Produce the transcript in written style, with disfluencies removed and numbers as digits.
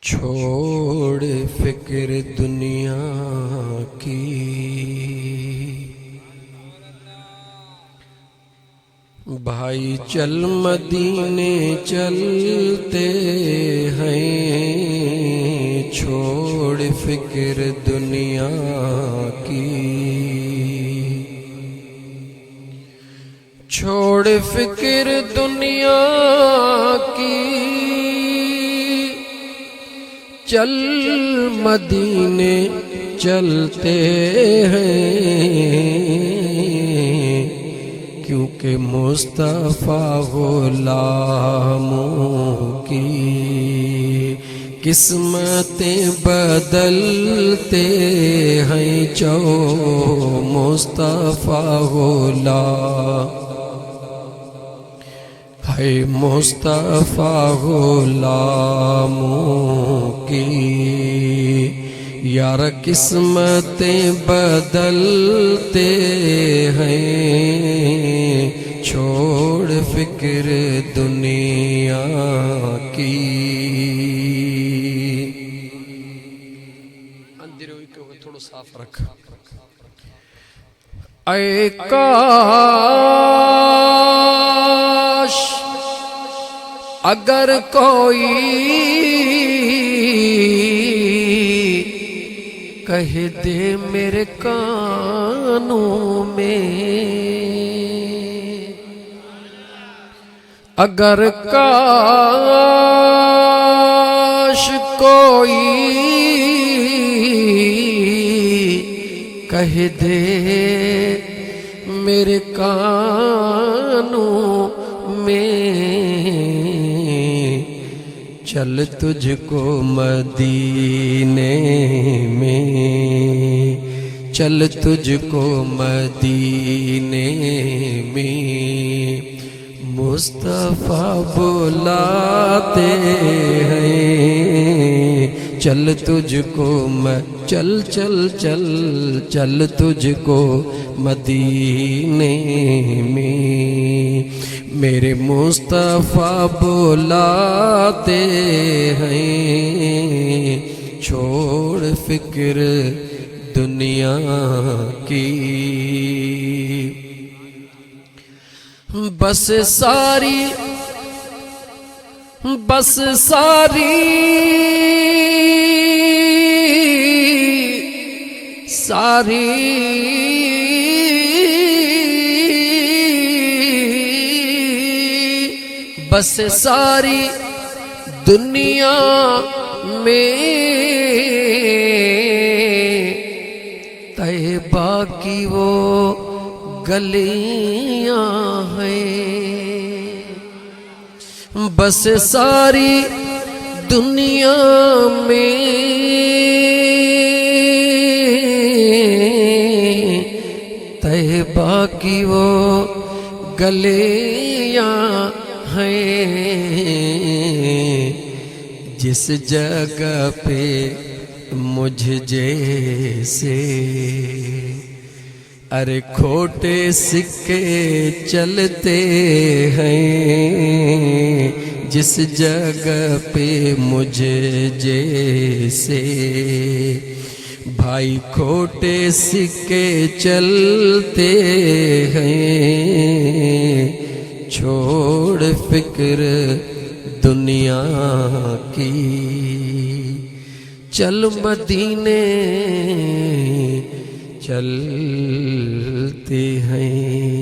چھوڑ فکر دنیا کی، بھائی چل مدینے چلتے ہیں، چھوڑ فکر دنیا کی، چھوڑ فکر دنیا کی، چل مدینے چلتے ہیں، کیونکہ مصطفیٰ غلاموں کی قسمتیں بدلتے ہیں، جو مصطفیٰ غلام ہے، مصطفیٰ غلاموں کی یار قسمتیں بدلتے ہیں، چھوڑ فکر دنیا کی۔ اندھیرے کو تھوڑا صاف رکھ۔ اے کاش اگر کوئی کہہ دے میرے کانوں میں، اگر کاش کوئی کہہ دے میرے کانوں میں، چل تجھ کو مدینے میں، چل تجھ کو مدینے میں، مصطفیٰ بلاتے ہیں، چل تجھ کو چل چل چل چل تجھ کو مدینے میں، میرے مصطفیٰ بلاتے ہیں، چھوڑ فکر دنیا کی، بس ساری بس ساری دنیا میں طیبہ کی وہ گلیاں ہیں، بس ساری دنیا میں طیبہ کی وہ گلیاں ہیں، جس جگہ پہ مجھ جیسے ارے کھوٹے سکے چلتے ہیں، جس جگہ پہ مجھ جیسے بھائی کھوٹے سکے چلتے ہیں، چھوڑ فکر دنیا کی، چل مدینے چلتے ہیں۔